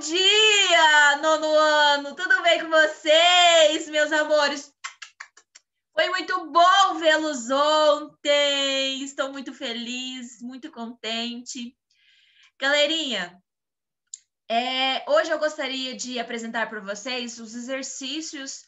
dia, nono ano! Tudo bem com vocês, meus amores? Foi muito bom vê-los ontem. Estou muito feliz, muito contente. Galerinha, hoje eu gostaria de apresentar para vocês os exercícios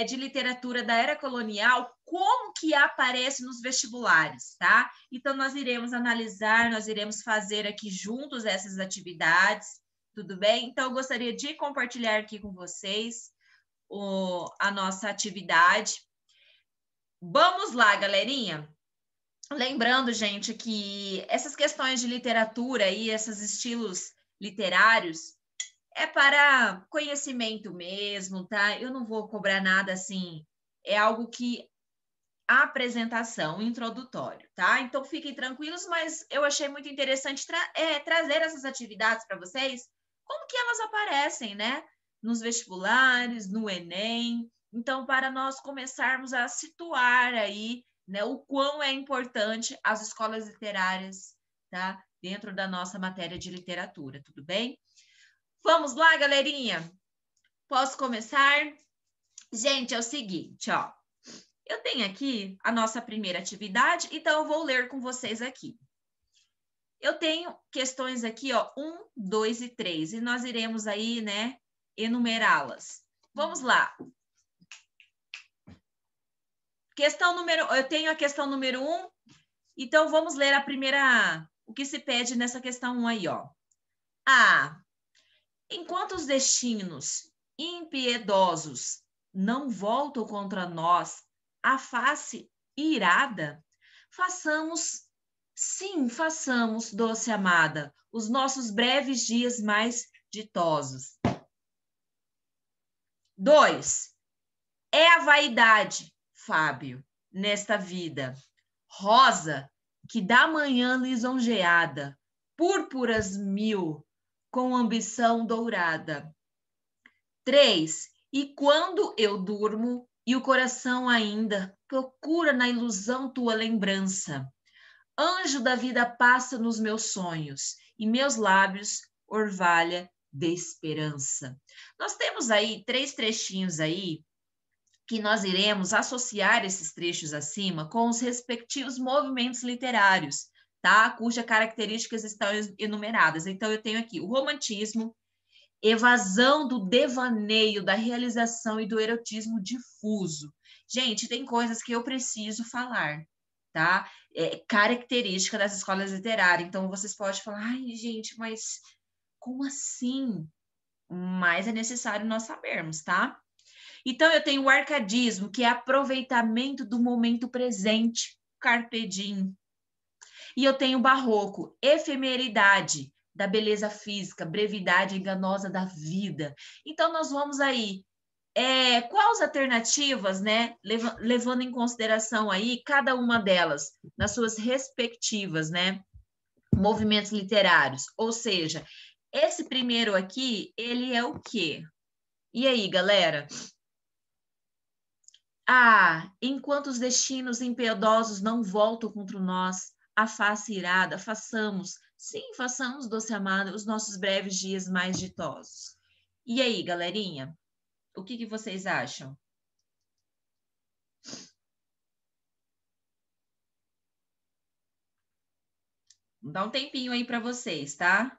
de literatura da Era Colonial, como que aparece nos vestibulares, tá? Então, nós iremos analisar, nós iremos fazer aqui juntos essas atividades, tudo bem? Então, eu gostaria de compartilhar aqui com vocês a nossa atividade. Vamos lá, galerinha! Lembrando, gente, que essas questões de literatura e esses estilos literários é para conhecimento mesmo, tá? Eu não vou cobrar nada assim, é algo que a apresentação, introdutório, tá? Então fiquem tranquilos, mas eu achei muito interessante trazer essas atividades para vocês, como que elas aparecem, né? Nos vestibulares, no Enem. Então, para nós começarmos a situar aí, né, o quão é importante as escolas literárias, tá? Dentro da nossa matéria de literatura, tudo bem? Vamos lá, galerinha? Posso começar? Gente, é o seguinte, ó. Eu tenho aqui a nossa primeira atividade, então eu vou ler com vocês aqui. Eu tenho questões aqui, ó, 1, 2 e 3, e nós iremos aí, né, enumerá-las. Vamos lá. Eu tenho a questão número 1, então vamos ler a primeira, o que se pede nessa questão 1 aí, ó. Enquanto os destinos impiedosos não voltam contra nós a face irada, façamos, doce amada, os nossos breves dias mais ditosos. 2. É a vaidade, Fábio, nesta vida, rosa que da manhã lisonjeada, púrpuras mil, com ambição dourada. 3. E quando eu durmo e o coração ainda procura na ilusão tua lembrança, anjo da vida passa nos meus sonhos e meus lábios orvalha de esperança. Nós temos aí 3 trechinhos aí que nós iremos associar esses trechos acima com os respectivos movimentos literários, tá? Cujas características estão enumeradas. Então, eu tenho aqui o romantismo, evasão do devaneio, da realização e do erotismo difuso. Gente, tem coisas que eu preciso falar, tá? Característica das escolas literárias. Então, vocês podem falar, ai, gente, mas como assim? Mas é necessário nós sabermos, tá? Então, eu tenho o arcadismo, que é aproveitamento do momento presente, carpe diem. E eu tenho o barroco, efemeridade da beleza física, brevidade enganosa da vida. Então, nós vamos aí, quais alternativas, né, levando em consideração aí cada uma delas, nas suas respectivas, né, movimentos literários. Ou seja, esse primeiro aqui, ele é o quê? E aí, galera? Enquanto os destinos impiedosos não voltam contra nós, a face irada, façamos, doce amada, os nossos breves dias mais ditosos. E aí, galerinha? O que vocês acham? Vou dar um tempinho aí para vocês, tá?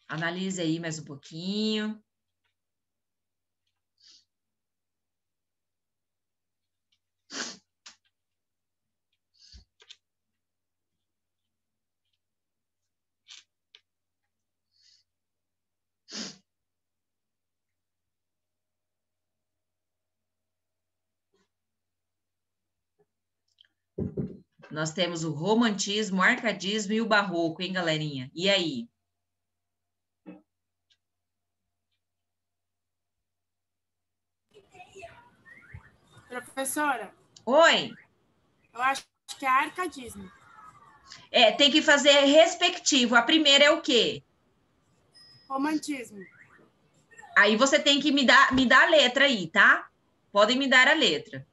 Analise aí mais um pouquinho. Nós temos o romantismo, o arcadismo e o barroco, hein, galerinha? E aí? Professora? Oi? Eu acho que é arcadismo. Tem que fazer respectivo. A primeira é o quê? Romantismo. Aí você tem que me dar a letra aí, tá? Podem me dar a letra.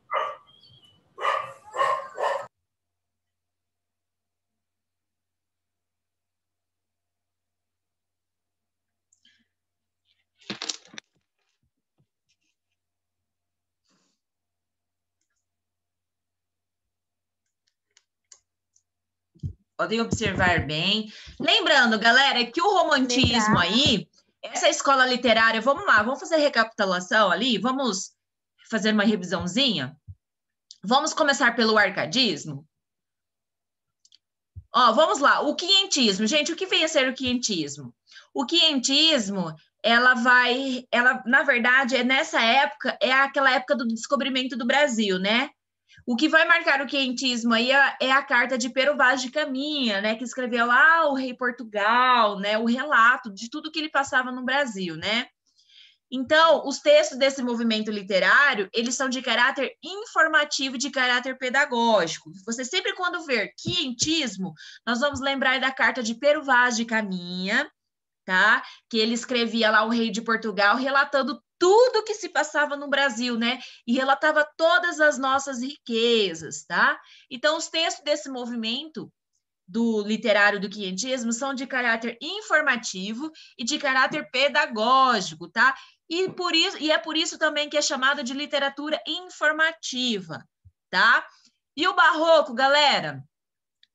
Podem observar bem. Lembrando, galera, que o romantismo aí, essa escola literária, vamos lá, vamos fazer recapitulação ali, vamos fazer uma revisãozinha. Vamos começar pelo arcadismo. Ó, vamos lá, o quinhentismo. Gente, o que vem a ser o quinhentismo? O quinhentismo, na verdade, nessa época, é aquela época do descobrimento do Brasil, né? O que vai marcar o quinhentismo aí é a carta de Pero Vaz de Caminha, né? Que escreveu lá o rei Portugal, né? O relato de tudo que ele passava no Brasil, né? Então, os textos desse movimento literário, eles são de caráter informativo e de caráter pedagógico. Você sempre, quando ver quinhentismo, nós vamos lembrar da carta de Pero Vaz de Caminha, tá? Que ele escrevia lá o rei de Portugal, relatando tudo que se passava no Brasil, né? E relatava todas as nossas riquezas, tá? Então, os textos desse movimento do literário do quinhentismo são de caráter informativo e de caráter pedagógico, tá? E é por isso também que é chamada de literatura informativa, tá? E o barroco, galera,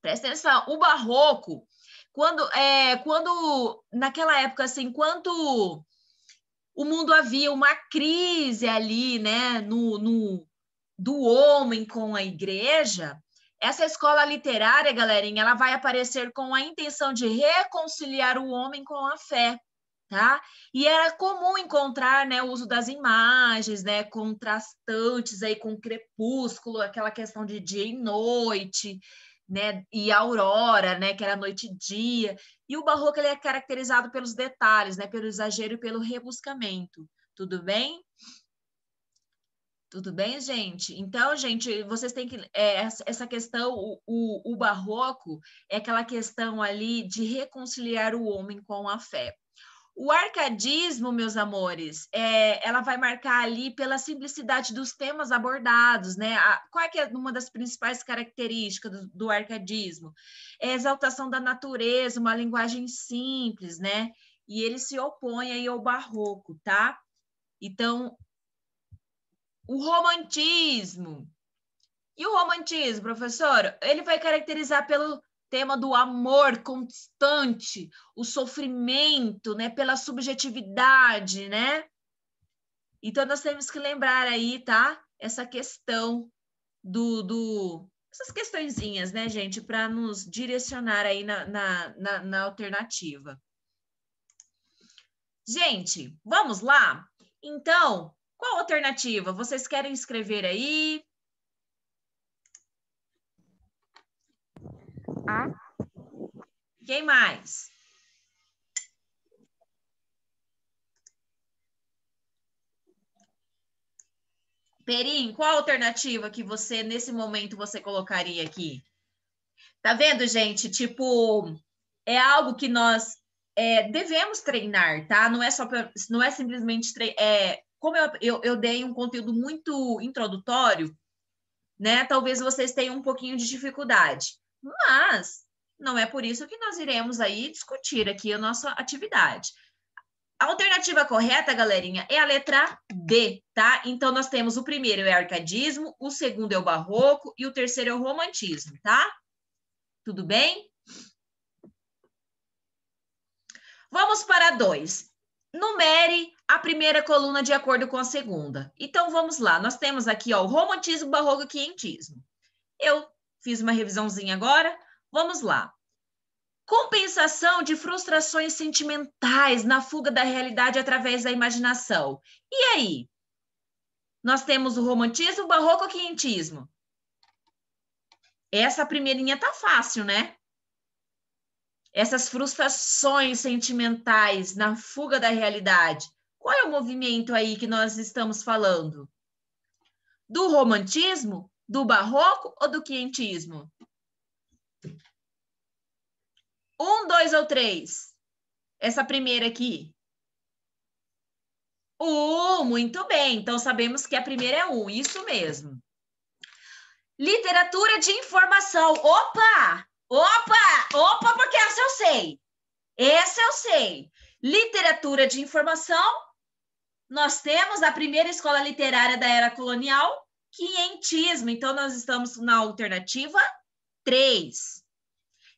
presta atenção, o barroco, quando naquela época, assim, quando o mundo havia uma crise ali, né, do homem com a igreja, essa escola literária, galerinha, ela vai aparecer com a intenção de reconciliar o homem com a fé, tá? E era comum encontrar, né, o uso das imagens, né, contrastantes aí com o crepúsculo, aquela questão de dia e noite, né, e aurora, né, que era noite e dia. E o barroco ele é caracterizado pelos detalhes, né, pelo exagero e pelo rebuscamento. Tudo bem? Tudo bem, gente? Então, gente, vocês têm que. Essa questão, o barroco, é aquela questão ali de reconciliar o homem com a fé. O arcadismo, meus amores, ela vai marcar ali pela simplicidade dos temas abordados, né? Qual é uma das principais características do arcadismo? É a exaltação da natureza, uma linguagem simples, né? E ele se opõe aí ao barroco, tá? Então, o romantismo. E o romantismo, professor, ele vai caracterizar pelo tema do amor constante, o sofrimento, né, pela subjetividade, né? Então nós temos que lembrar aí, tá? Essa questão essas questõezinhas, né, gente, para nos direcionar aí na alternativa. Gente, vamos lá? Então, qual alternativa? Vocês querem escrever aí? A. Quem mais? Perim, qual a alternativa que você, nesse momento, você colocaria aqui? Tá vendo, gente? Tipo, é algo que nós devemos treinar, tá? Não é simplesmente treinar. Como eu dei um conteúdo muito introdutório, né? Talvez vocês tenham um pouquinho de dificuldade. Mas não é por isso que nós iremos aí discutir aqui a nossa atividade. A alternativa correta, galerinha, é a letra D, tá? Então, nós temos o primeiro é o arcadismo, o segundo é o barroco e o terceiro é o romantismo, tá? Tudo bem? Vamos para 2. Numere a primeira coluna de acordo com a segunda. Então, vamos lá. Nós temos aqui ó, o romantismo, barroco e quinhentismo. Eu fiz uma revisãozinha agora. Vamos lá. Compensação de frustrações sentimentais na fuga da realidade através da imaginação. E aí? Nós temos o romantismo, o barroco ou o quinhentismo? Essa primeirinha tá fácil, né? Essas frustrações sentimentais na fuga da realidade. Qual é o movimento aí que nós estamos falando? Do romantismo, do barroco ou do quinhentismo? 1, 2 ou 3? Essa primeira aqui. Muito bem. Então, sabemos que a primeira é isso mesmo. Literatura de informação. Opa! Porque essa eu sei. Essa eu sei. Literatura de informação. Nós temos a primeira escola literária da era colonial, quinhentismo. Então, nós estamos na alternativa 3.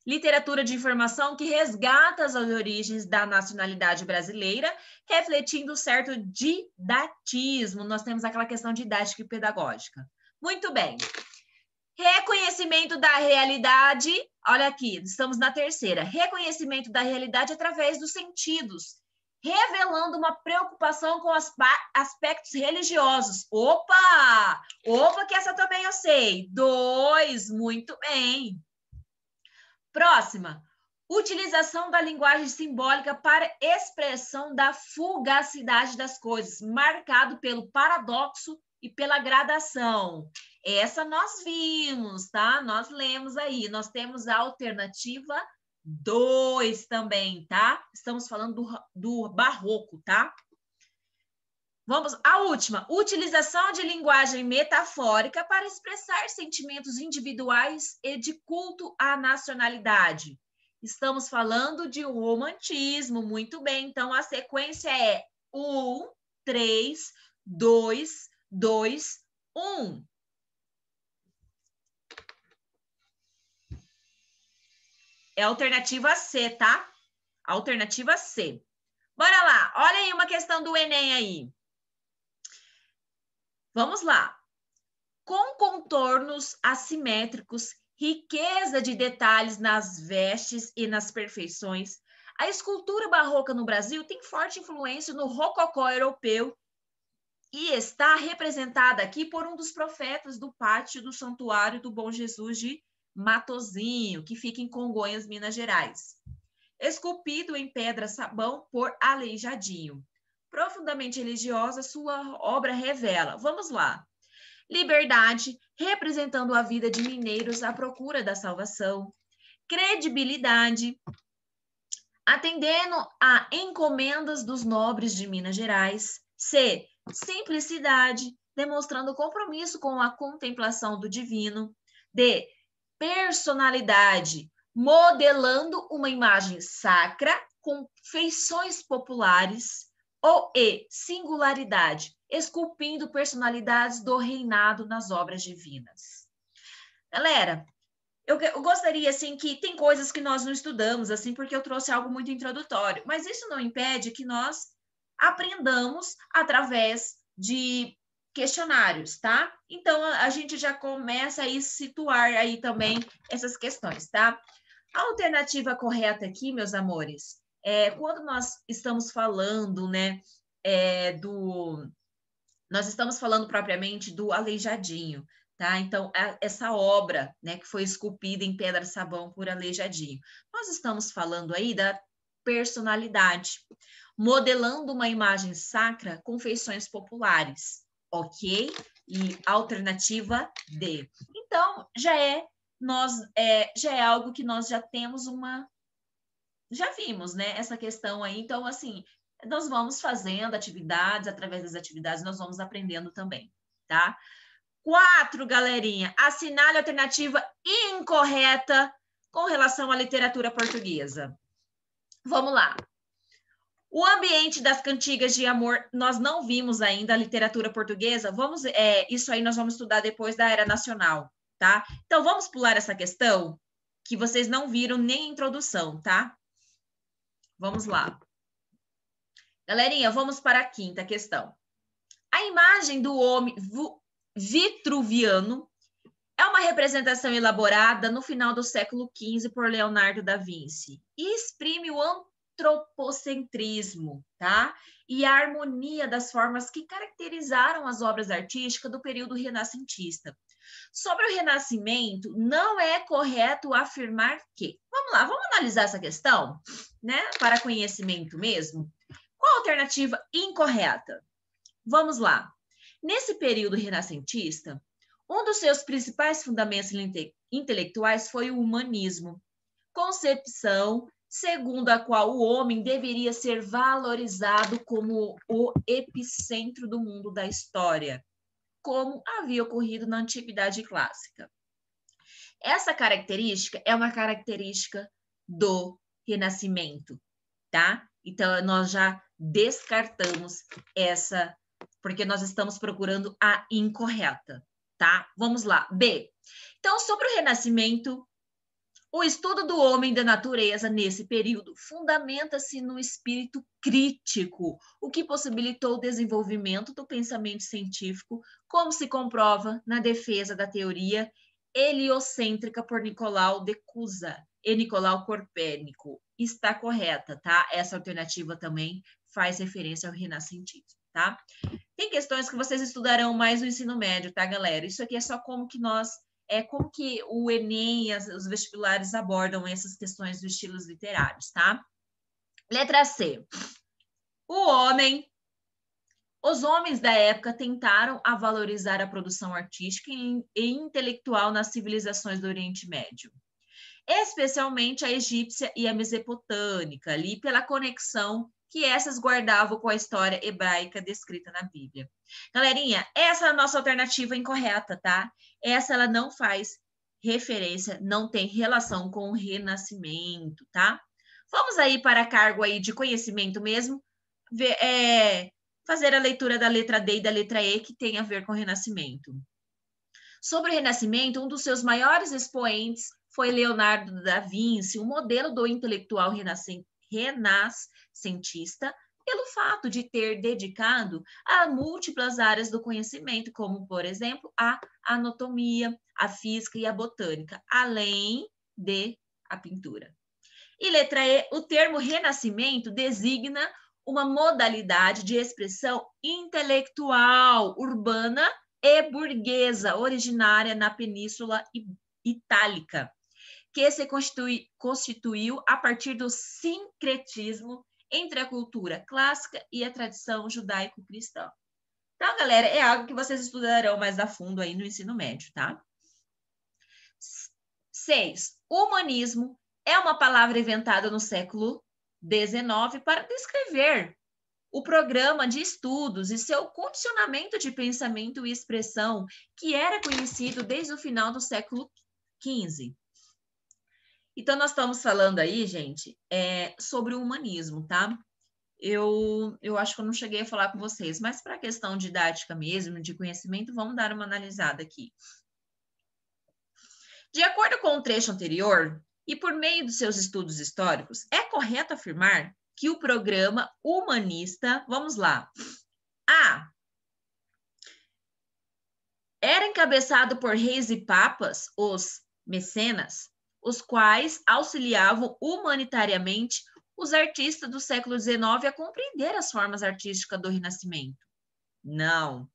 Literatura de informação que resgata as origens da nacionalidade brasileira, refletindo certo didatismo. Nós temos aquela questão didática e pedagógica. Muito bem. Reconhecimento da realidade. Olha aqui, estamos na terceira. Reconhecimento da realidade através dos sentidos, revelando uma preocupação com aspectos religiosos. Opa, que essa também eu sei. 2, muito bem. Próxima. Utilização da linguagem simbólica para expressão da fugacidade das coisas, marcado pelo paradoxo e pela gradação. Essa nós vimos, tá? Nós lemos aí. Nós temos a alternativa 2 também, tá? Estamos falando do barroco, tá? Vamos à última. Utilização de linguagem metafórica para expressar sentimentos individuais e de culto à nacionalidade. Estamos falando de romantismo, muito bem. Então, a sequência é 1, 3, 2, 2, 1. É a alternativa C, tá? Alternativa C. Bora lá. Olha aí uma questão do Enem aí. Vamos lá. Com contornos assimétricos, riqueza de detalhes nas vestes e nas perfeições, a escultura barroca no Brasil tem forte influência no rococó europeu e está representada aqui por um dos profetas do pátio do Santuário do Bom Jesus de Matozinho, que fica em Congonhas, Minas Gerais. Esculpido em pedra-sabão por Aleijadinho. Profundamente religiosa, sua obra revela. Vamos lá. Liberdade, representando a vida de mineiros à procura da salvação. Credibilidade, atendendo a encomendas dos nobres de Minas Gerais. C. Simplicidade, demonstrando compromisso com a contemplação do divino. D. Personalidade, modelando uma imagem sacra com feições populares. Ou E. Singularidade, esculpindo personalidades do reinado nas obras divinas. Galera, eu gostaria, assim, que tem coisas que nós não estudamos, assim, porque eu trouxe algo muito introdutório, mas isso não impede que nós aprendamos através de questionários, tá? Então, a gente já começa a situar aí também essas questões, tá? A alternativa correta aqui, meus amores, quando nós estamos falando, né, nós estamos falando propriamente do Aleijadinho, tá? Então, essa obra, né, que foi esculpida em pedra-sabão por Aleijadinho. Nós estamos falando aí da personalidade, modelando uma imagem sacra com feições populares, ok? E alternativa D. Então, já é algo que nós já temos já vimos, né, essa questão aí. Então, assim, nós vamos fazendo atividades, através das atividades nós vamos aprendendo também, tá? 4, galerinha, assinale a alternativa incorreta com relação à literatura portuguesa. Vamos lá. O ambiente das cantigas de amor, nós não vimos ainda a literatura portuguesa. Isso aí nós vamos estudar depois da Era Nacional, tá? Então, vamos pular essa questão que vocês não viram nem a introdução, tá? Vamos lá. Galerinha, vamos para a quinta questão. A imagem do homem vitruviano é uma representação elaborada no final do século XV por Leonardo da Vinci e exprime o antropocentrismo, tá? E a harmonia das formas que caracterizaram as obras artísticas do período renascentista. Sobre o Renascimento, não é correto afirmar que... Vamos lá, vamos analisar essa questão, né? Para conhecimento mesmo. Qual a alternativa incorreta? Vamos lá. Nesse período renascentista, um dos seus principais fundamentos intelectuais foi o humanismo, concepção segundo a qual o homem deveria ser valorizado como o epicentro do mundo da história, como havia ocorrido na Antiguidade Clássica. Essa característica é uma característica do Renascimento, tá? Então, nós já descartamos essa, porque nós estamos procurando a incorreta, tá? Vamos lá. B. Então, sobre o Renascimento, o estudo do homem e da natureza nesse período fundamenta-se no espírito crítico, o que possibilitou o desenvolvimento do pensamento científico, como se comprova na defesa da teoria heliocêntrica por Nicolau de Cusa e Nicolau Copérnico. Está correta, tá? Essa alternativa também faz referência ao renascentismo, tá? Tem questões que vocês estudarão mais no ensino médio, tá, galera? Isso aqui é só como que como que o Enem e os vestibulares abordam essas questões dos estilos literários, tá? Letra C. Os homens da época tentaram a valorizar a produção artística e intelectual nas civilizações do Oriente Médio, especialmente a egípcia e a mesopotâmica, ali pela conexão que essas guardavam com a história hebraica descrita na Bíblia. Galerinha, essa é a nossa alternativa incorreta, tá? Essa ela não faz referência, não tem relação com o Renascimento, tá? Vamos aí para cargo aí de conhecimento mesmo, fazer a leitura da letra D e da letra E, que tem a ver com o Renascimento. Sobre o Renascimento, um dos seus maiores expoentes foi Leonardo da Vinci, um modelo do intelectual renascentista, pelo fato de ter dedicado a múltiplas áreas do conhecimento, como, por exemplo, a anatomia, a física e a botânica, além de a pintura. E letra E, o termo renascimento designa uma modalidade de expressão intelectual, urbana e burguesa, originária na Península Itálica, que se constituiu a partir do sincretismo entre a cultura clássica e a tradição judaico-cristã. Então, galera, é algo que vocês estudarão mais a fundo aí no ensino médio, tá? 6. Humanismo é uma palavra inventada no século XIX para descrever o programa de estudos e seu condicionamento de pensamento e expressão, que era conhecido desde o final do século XV. Então, nós estamos falando aí, gente, sobre o humanismo, tá? Eu acho que eu não cheguei a falar com vocês, mas para a questão didática mesmo, de conhecimento, vamos dar uma analisada aqui. De acordo com o trecho anterior, e por meio dos seus estudos históricos, é correto afirmar que o programa humanista, vamos lá, A, era encabeçado por reis e papas, os mecenas, os quais auxiliavam humanitariamente os artistas do século XIX a compreender as formas artísticas do Renascimento. Não.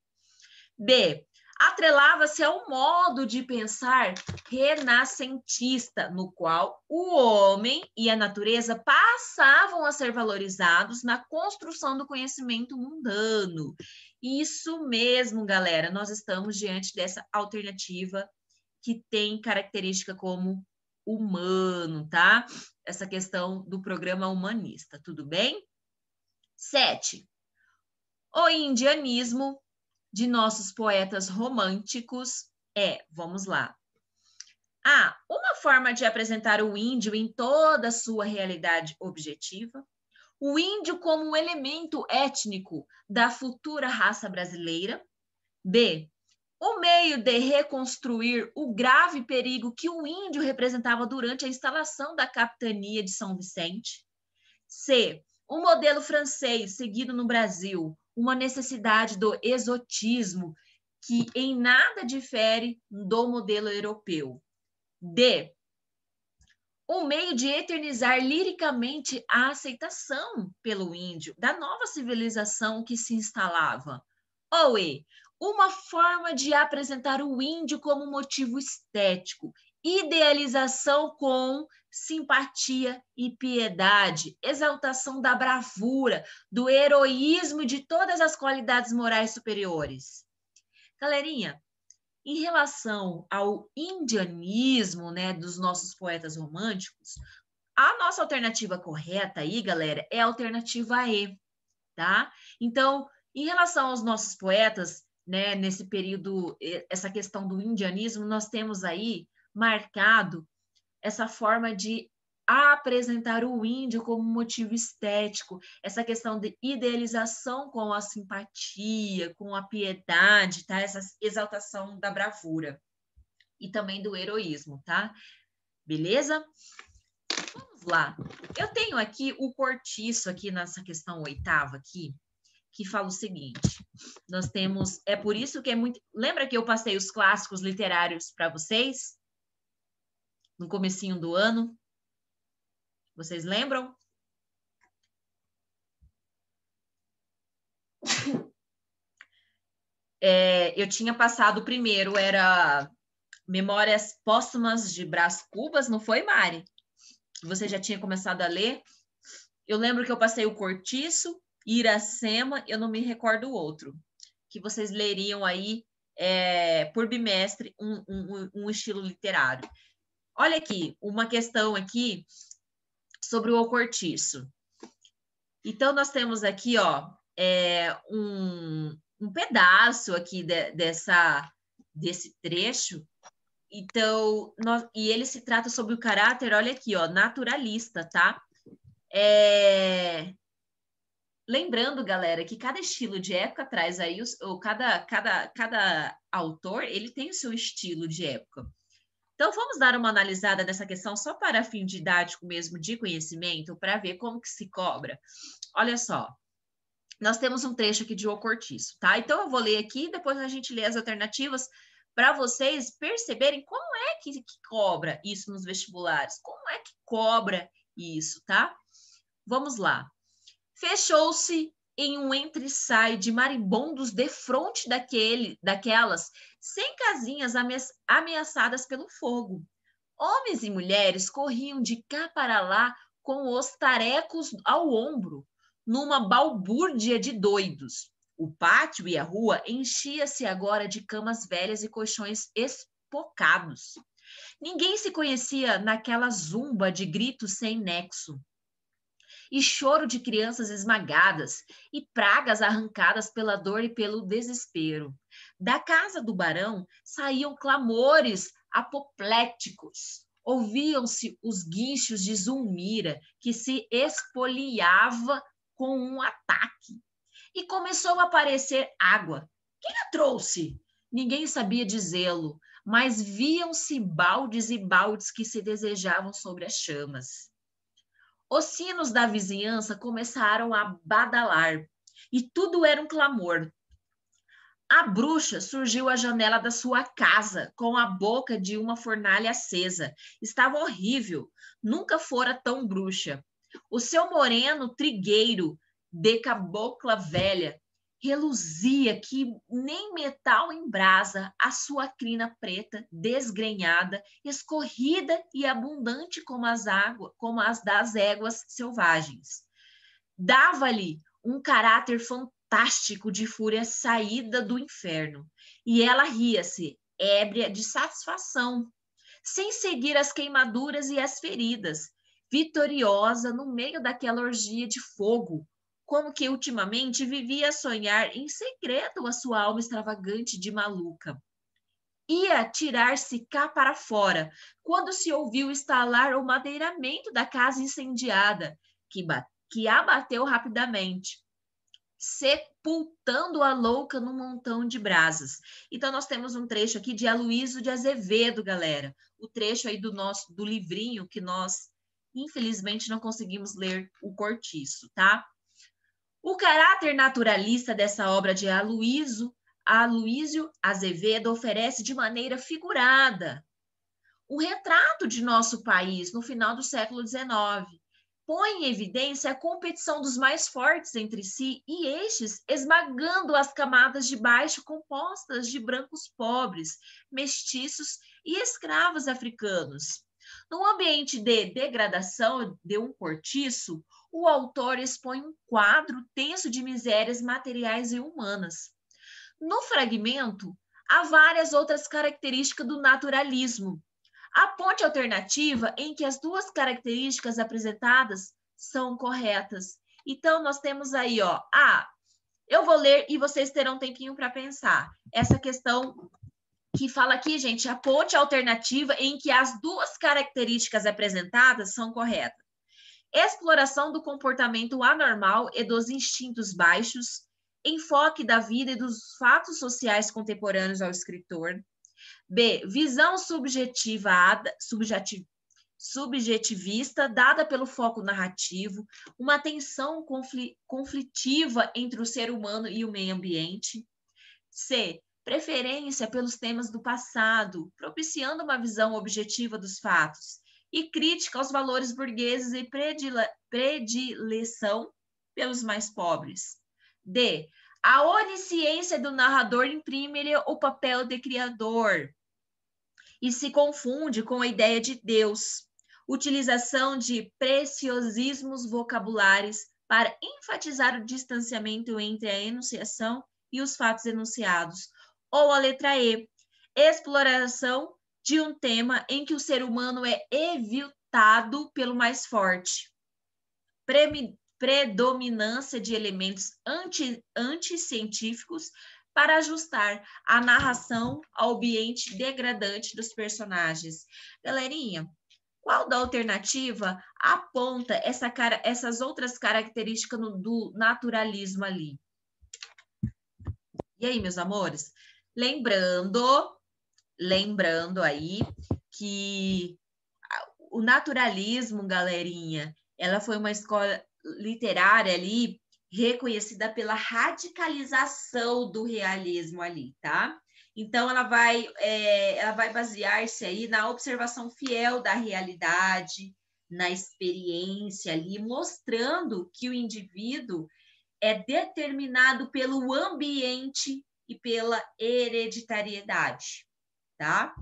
B, atrelava-se ao modo de pensar renascentista, no qual o homem e a natureza passavam a ser valorizados na construção do conhecimento mundano. Isso mesmo, galera, nós estamos diante dessa alternativa que tem característica como humano, tá? Essa questão do programa humanista, tudo bem? 7. O indianismo de nossos poetas românticos vamos lá. A, uma forma de apresentar o índio em toda a sua realidade objetiva, o índio como um elemento étnico da futura raça brasileira. B, o meio de reconstruir o grave perigo que o índio representava durante a instalação da capitania de São Vicente. C, o modelo francês seguido no Brasil, uma necessidade do exotismo que em nada difere do modelo europeu. D, um meio de eternizar liricamente a aceitação pelo índio da nova civilização que se instalava. Ou E, uma forma de apresentar o índio como motivo estético, idealização com simpatia e piedade, exaltação da bravura, do heroísmo e de todas as qualidades morais superiores. Galerinha, em relação ao indianismo, né, dos nossos poetas românticos, A nossa alternativa correta aí, galera, é a alternativa E, tá? Então, em relação aos nossos poetas, né, nesse período, essa questão do indianismo, nós temos aí marcado essa forma de apresentar o índio como motivo estético, essa questão de idealização com a simpatia, com a piedade, tá? Essa exaltação da bravura e também do heroísmo, tá? Beleza? Vamos lá. Eu tenho aqui o cortiço aqui nessa questão oitava aqui, que fala o seguinte: nós temos, é por isso que é muito, lembra que eu passei os clássicos literários para vocês no comecinho do ano? Vocês lembram? Eu tinha passado o primeiro, era Memórias Póstumas de Brás Cubas, não foi, Mari? Você já tinha começado a ler? Eu lembro que eu passei o Cortiço, Iracema, eu não me recordo o outro, que vocês leriam aí por bimestre um estilo literário. Olha aqui, uma questão aqui sobre o Cortiço. Então, nós temos aqui, ó, um pedaço aqui desse trecho. Então, e ele se trata sobre o caráter, olha aqui, ó, naturalista, tá? Lembrando, galera, que cada estilo de época traz aí, cada autor, ele tem o seu estilo de época. Então, vamos dar uma analisada nessa questão só para fim didático mesmo, de conhecimento, para ver como que se cobra. Olha só, nós temos um trecho aqui de O Cortiço, tá? Então, eu vou ler aqui, depois a gente lê as alternativas para vocês perceberem como é que cobra isso nos vestibulares, como é que cobra isso, tá? Vamos lá. Fechou-se em um entre-sai de marimbondos defronte daquelas 100 casinhas ameaçadas pelo fogo. Homens e mulheres corriam de cá para lá com os tarecos ao ombro, numa balbúrdia de doidos. O pátio e a rua enchia-se agora de camas velhas e colchões espocados. Ninguém se conhecia naquela zumba de gritos sem nexo. E choro de crianças esmagadas, e pragas arrancadas pela dor e pelo desespero. Da casa do barão saíam clamores apopléticos. Ouviam-se os guinchos de Zulmira, que se espoliava com um ataque. E começou a aparecer água. Quem a trouxe? Ninguém sabia dizê-lo, mas viam-se baldes e baldes que se desejavam sobre as chamas. Os sinos da vizinhança começaram a badalar, e tudo era um clamor. A bruxa surgiu à janela da sua casa, com a boca de uma fornalha acesa. Estava horrível, nunca fora tão bruxa. O seu moreno trigueiro, de cabocla velha, reluzia que nem metal em brasa, a sua crina preta, desgrenhada, escorrida e abundante como as das éguas selvagens. Dava-lhe um caráter fantástico de fúria saída do inferno, e ela ria-se, ébria de satisfação, sem seguir as queimaduras e as feridas, vitoriosa no meio daquela orgia de fogo, como que ultimamente vivia a sonhar em segredo a sua alma extravagante de maluca. Ia tirar-se cá para fora, quando se ouviu estalar o madeiramento da casa incendiada, que abateu rapidamente, sepultando a louca num montão de brasas. Então, nós temos um trecho aqui de Aloísio de Azevedo, galera. O trecho aí do livrinho que nós, infelizmente, não conseguimos ler o Cortiço, tá? O caráter naturalista dessa obra de Aloísio Azevedo oferece de maneira figurada o retrato de nosso país no final do século XIX. Põe em evidência a competição dos mais fortes entre si e estes esmagando as camadas de baixo compostas de brancos pobres, mestiços e escravos africanos. No ambiente de degradação de um cortiço, o autor expõe um quadro tenso de misérias materiais e humanas. No fragmento, há várias outras características do naturalismo. Aponte a alternativa em que as duas características apresentadas são corretas. Então, nós temos aí, ó, eu vou ler e vocês terão um tempinho para pensar. Essa questão que fala aqui, gente, aponte a alternativa em que as duas características apresentadas são corretas. Exploração do comportamento anormal e dos instintos baixos, enfoque da vida e dos fatos sociais contemporâneos ao escritor. B, visão subjetivista dada pelo foco narrativo, uma tensão conflitiva entre o ser humano e o meio ambiente. C, preferência pelos temas do passado, propiciando uma visão objetiva dos fatos, e crítica aos valores burgueses e predileção pelos mais pobres. D, a onisciência do narrador imprime-lhe o papel de criador e se confunde com a ideia de Deus. Utilização de preciosismos vocabulares para enfatizar o distanciamento entre a enunciação e os fatos enunciados. Ou a letra E, exploração de um tema em que o ser humano é evitado pelo mais forte. Predominância de elementos anticientíficos para ajustar a narração ao ambiente degradante dos personagens. Galerinha, qual da alternativa aponta essas outras características do naturalismo ali? E aí, meus amores? Lembrando aí que o naturalismo, galerinha, ela foi uma escola literária ali reconhecida pela radicalização do realismo ali, tá? Então, ela vai basear-se aí na observação fiel da realidade, na experiência ali, mostrando que o indivíduo é determinado pelo ambiente e pela hereditariedade, tá?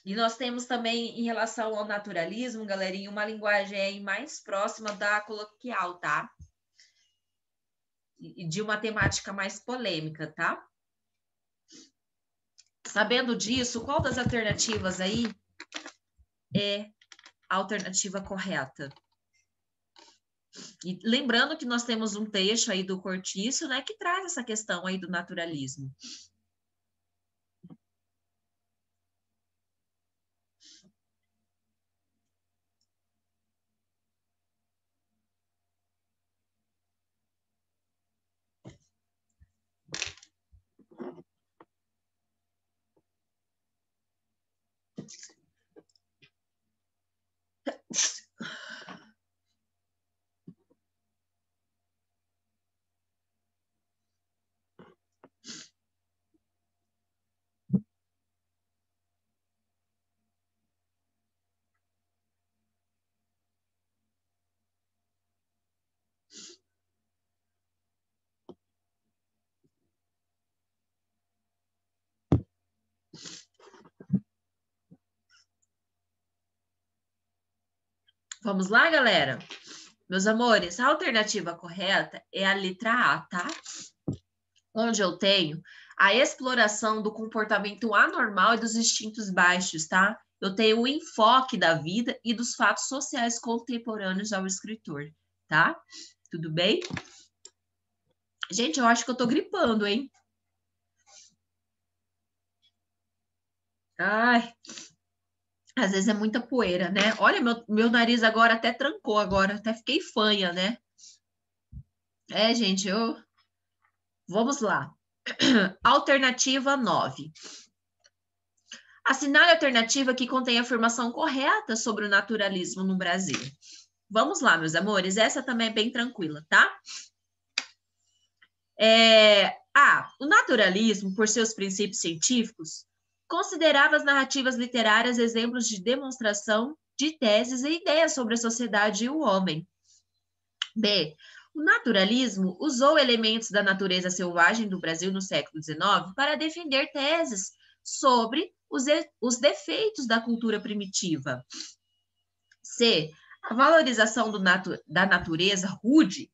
E nós temos também, em relação ao naturalismo, galerinha, uma linguagem aí mais próxima da coloquial, tá? E de uma temática mais polêmica, tá? Sabendo disso, qual das alternativas aí é a alternativa correta? E lembrando que nós temos um texto aí do Cortiço, né, que traz essa questão aí do naturalismo. Vamos lá, galera? Meus amores, a alternativa correta é a letra A, tá? Onde eu tenho a exploração do comportamento anormal e dos instintos baixos, tá? Eu tenho o enfoque da vida e dos fatos sociais contemporâneos ao escritor, tá? Tudo bem? Gente, eu acho que eu tô gripando, hein? Ai, às vezes é muita poeira, né? Olha, meu nariz agora até trancou agora, até fiquei fanha, né? Gente, vamos lá. Alternativa 9. Assinale a alternativa que contém a afirmação correta sobre o naturalismo no Brasil. Vamos lá, meus amores, essa também é bem tranquila, tá? O naturalismo, por seus princípios científicos, considerava as narrativas literárias exemplos de demonstração de teses e ideias sobre a sociedade e o homem. B. O naturalismo usou elementos da natureza selvagem do Brasil no século XIX para defender teses sobre os defeitos da cultura primitiva. C. A valorização da natureza rude,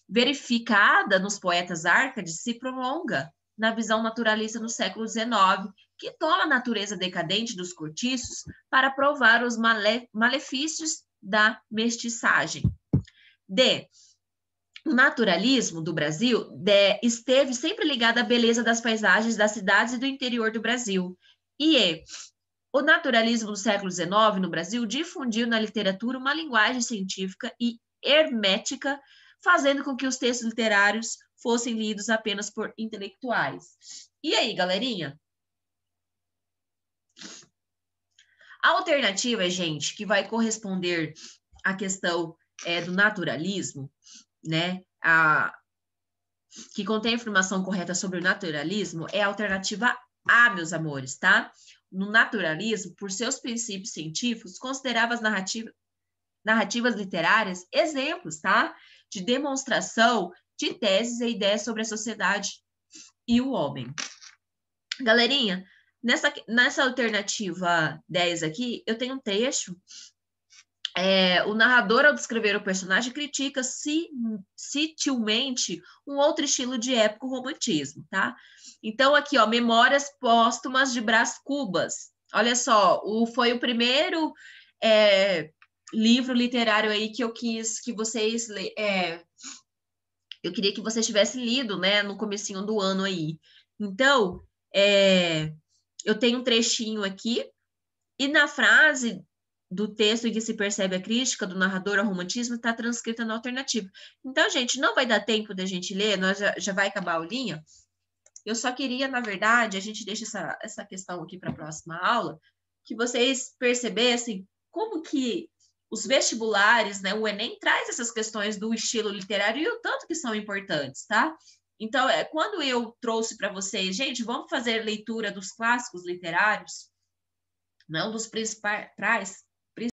verificada nos poetas Árcades, se prolonga na visão naturalista no século XIX, que toma a natureza decadente dos cortiços para provar os malefícios da mestiçagem. D. O naturalismo do Brasil esteve sempre ligado à beleza das paisagens das cidades e do interior do Brasil. E o naturalismo do século XIX no Brasil difundiu na literatura uma linguagem científica e hermética, fazendo com que os textos literários fossem lidos apenas por intelectuais. E aí, galerinha? A alternativa, gente, que vai corresponder à questão do naturalismo, né, que contém a informação correta sobre o naturalismo, é a alternativa A, meus amores, tá? No naturalismo, por seus princípios científicos, considerava as narrativas literárias exemplos, tá? De demonstração de teses e ideias sobre a sociedade e o homem. Galerinha, nessa alternativa 10 aqui, eu tenho um trecho. O narrador, ao descrever o personagem, critica sutilmente um outro estilo de épico romantismo, tá? Então, aqui, ó, Memórias Póstumas de Brás Cubas. Olha só, foi o primeiro livro literário aí que eu quis que vocês... eu queria que vocês tivessem lido, né, no comecinho do ano aí. Então, eu tenho um trechinho aqui, e na frase do texto em que se percebe a crítica do narrador ao romantismo está transcrita na alternativa. Então, gente, não vai dar tempo da gente ler, nós já vai acabar a aulinha. Eu só queria, na verdade, a gente deixa essa questão aqui para a próxima aula, que vocês percebessem como que os vestibulares, né, o Enem traz essas questões do estilo literário e o tanto que são importantes, tá? Então, quando eu trouxe para vocês, gente, vamos fazer leitura dos clássicos literários, não dos principais,